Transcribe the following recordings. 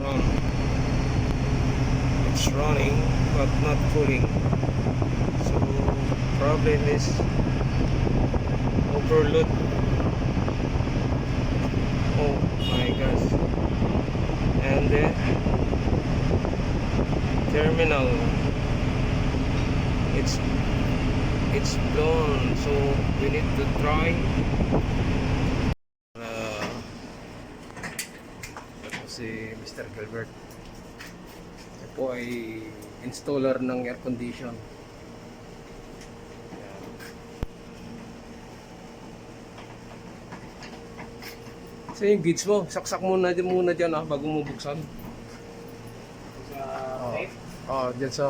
on. It's running but not cooling. So problem is overload. Oh my gosh. And the terminal, it's blown, so we need to try. Ito si Mr. Gilbert. Ito po ay installer ng air condition. Ayan. So yung gauge mo, saksak muna dyan bago mo buksan. Sa tape? Dyan sa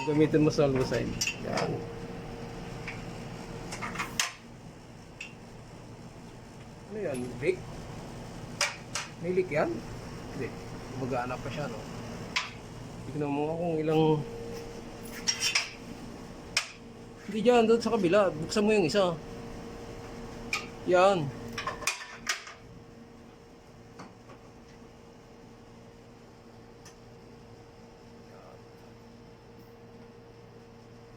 gamitin mo sa low side. Yan. Ano yan? Leak? May leak yan? Hindi. Magana pa siya, no? Tignan mo kung ilang... Hindi dyan, doon sa kabila. Buksan mo yung isa. Yan.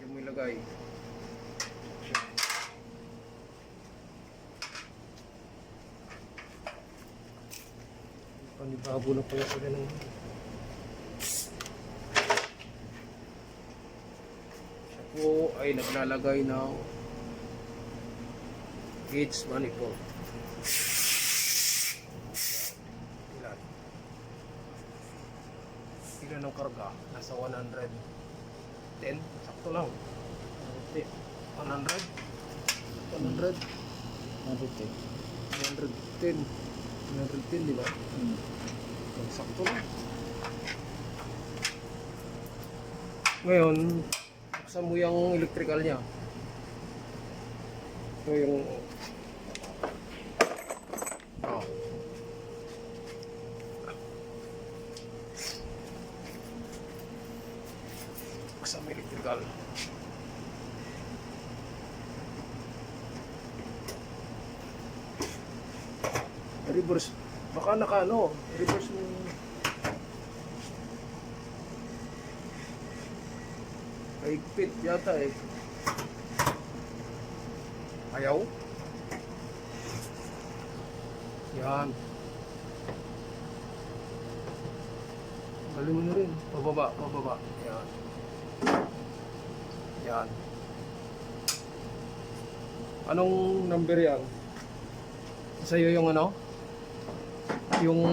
Yan mo ilagay. Panibago na pala sila ng... Siya po ay naglalagay ng gauge manifold. Ilan? Ilan ang karga? Nasa 110? Sakto lang. 100? 100? 110. 110, di ba? Sakto lang. Ngayon, buksan mo yung electrical niya. Ito yung... Buksan mo electrical. Reverse. Baka reverse mo. Higpit yata eh. Ayaw. Yan. Galing mo na rin. Pababa. Yan. Yan. Anong number yan? Sa'yo yung ano? Yung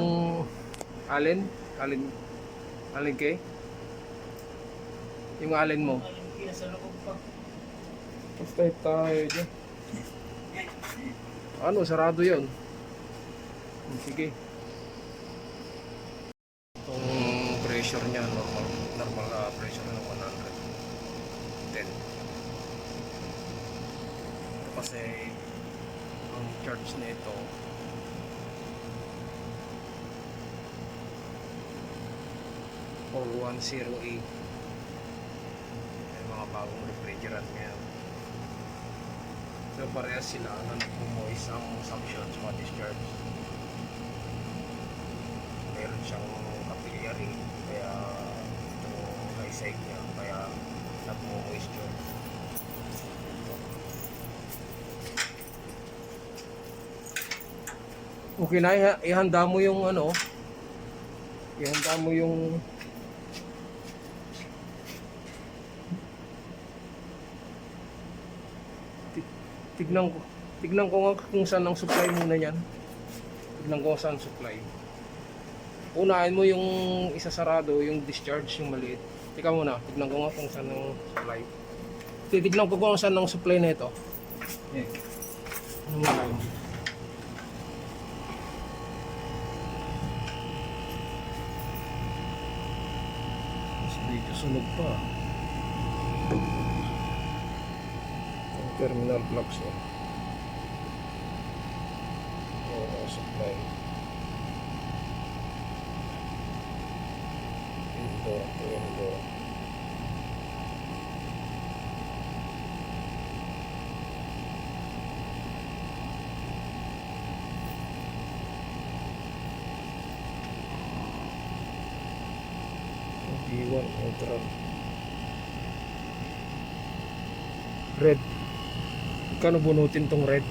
Allen Kay? Yung Allen mo? Basta tayo dyan. Ano, sarado yun. Sige. Itong pressure niya, normal pressure ng 110. Ito kasi ang charge na ito for 108. May mga bagong refrigerant ngayon. So parehas sila na nagmo-moist ang suction sa discharge. Meron siyang capillary, kaya ito high side niya, kaya nagmo-moisture. Okay na, ihanda mo yung ano, ihanda mo yung tignan ko nga kung saan ang supply muna yan. Tignan ko saan supply. Unahin mo yung isasarado, yung discharge, yung maliit. Tika muna, tignan ko nga kung saan ang supply. Titignan ko kung saan ang supply na ito. Yeah. Ano mo lang? Dito sunog pa. Terminal plugs niya. Supply. Ito. B1 neutral. Red. Kano bunutin tong red?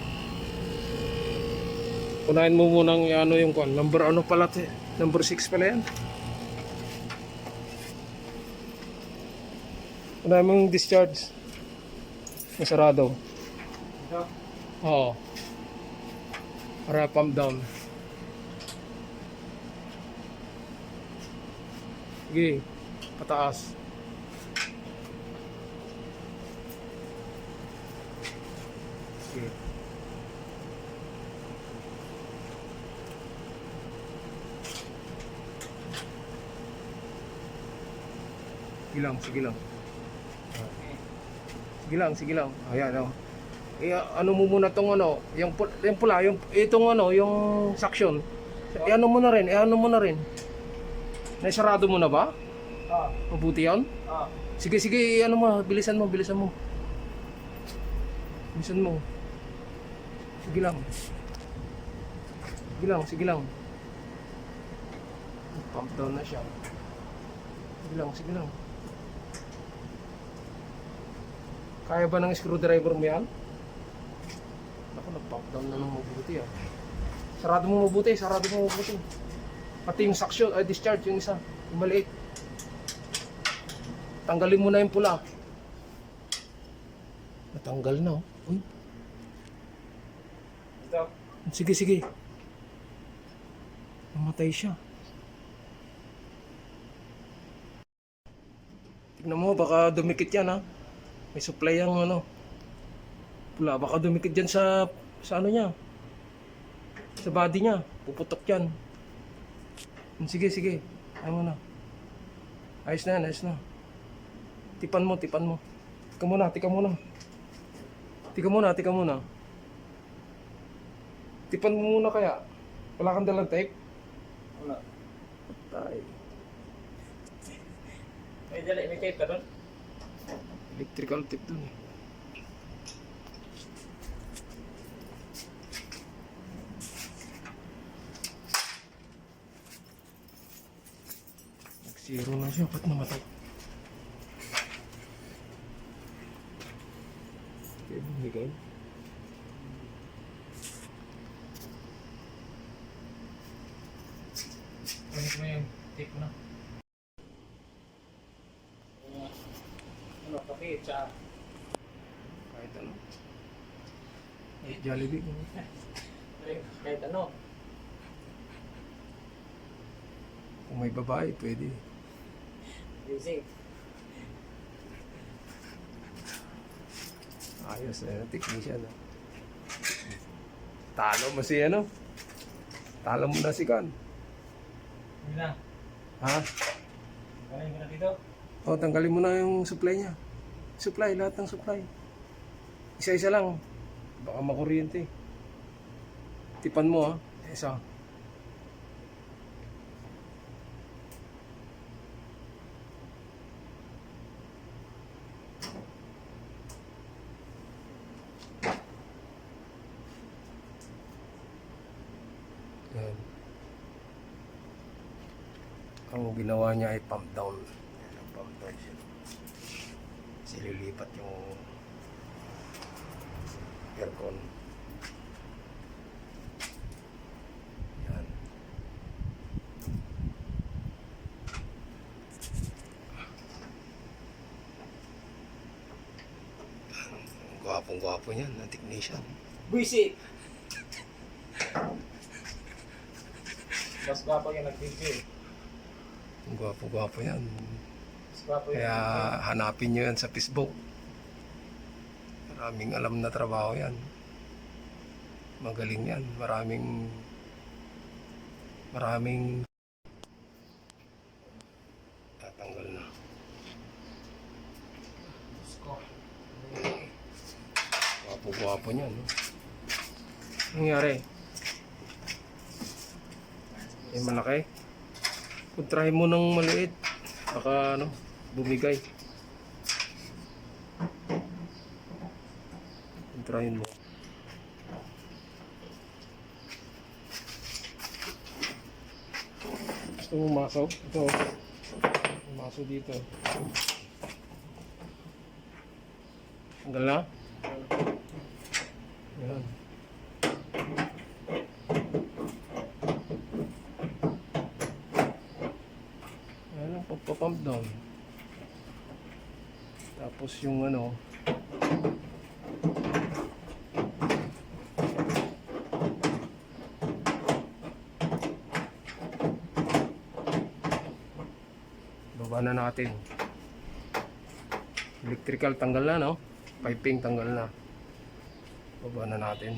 Unahin mo munang ano yung kwan. Number ano pala? Number 6 pala yan. Unahin mo yung discharge. Masarado. Ito. Oo. Para pump down. Sige. Pataas. Sige. Sige lang, sige lang. Sige lang, sige lang. Ayan, oh. Ano mo muna tong ano, yung pula, yung itong ano, yung suction. Ano mo na rin, ano mo na rin. Naisarado mo na ba? Ah. Mabuti 'yon? Ah. Sige, sige, ano mo, bilisan mo, bilisan mo. Bilisan mo. Sige lang. Sige lang, sige lang. Pump down na siya. Sige lang, sige lang. Kaya ba ng screwdriver mo yan? Ako, nag-pump down na ng mabuti ah. Sarado mo mabuti, sarado mo mabuti. Pati yung suction, discharge, yung isa, yung maliit. Tanggalin mo na yung pula. Natanggal na oh. Uy. Ito. Sige, sige. Namatay siya. Tignan mo, baka dumikit yan ha. May supply ang ano. Pula, baka dumikit dyan sa ano niya. Sa body niya. Puputok yan. Sige, sige. Ayaw mo na. Ayos na yan, ayos na. Tipan mo, tipan mo. Tika muna, tika muna. Tika muna, tika muna. Tipan mo muna kaya. Wala kang dalang tape? Wala. Tay. May tape ka doon? Electrical tape dun eh. Nag-zero na siya. Ba't namatay? Okay, bumigay. Ano mo yung tape mo na? Ano, kape, tsaka. Kahit ano. Jollibee. Kahit ano. Kung may babae, pwede. Using. Ayos na, technician. Talo mo si ano? Talo mo na si Kan. Hindi na. Ha? Galing mo na dito. O, tanggalin mo na yung supply niya. Supply, lahat ng supply. Isa-isa lang. Baka makuryente. Tipan mo ha. Isa. Yan. Ang ginawa niya ay pump down. Yan, ang pump down siya. Kasi lilipat yung aircon. Yan. Ang gwapong-gwapo niyan, ang technician. Buisi! Mas gwapo yung nag-video. Ang gwapo-gwapo yan. Mas gwapo yung Kaya hanapin nyo yan sa Facebook. Maraming alam na trabaho yan. Magaling yan. Maraming tatanggal na. Sko. Gwapo-gwapo niyan. No? Nangyari? Eh, malaki. Kung try mo ng maliit, baka ano, bumigay. Kung try mo. Gusto mo masaw? Ito. Maso dito. Tanggal na? Yan. Ayan ang pagpapump down. Tapos yung ano, baba na natin. Electrical tanggal na, no? Piping tanggal na. Baba na natin.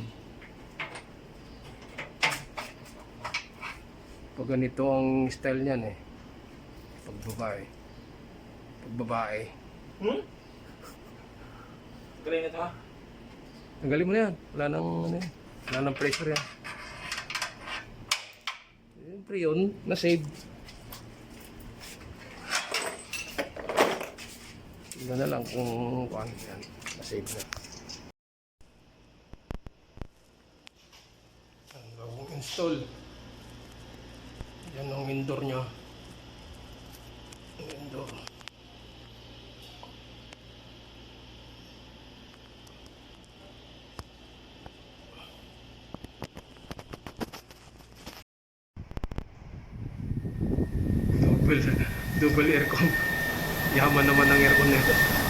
Pag ganito ang style niyan eh. Pag babae. Pag babae. Galing na ito ha? Tanggalin mo na yan. Wala nang, ano yan. Wala nang pressure yan. Siyempre yun, na-save. Tignan na lang kung ano yan. Na-save na. Ang gawang install. Yan ang indoor niya. Ang indoor. Double aircon. Yaman naman ang aircon nito.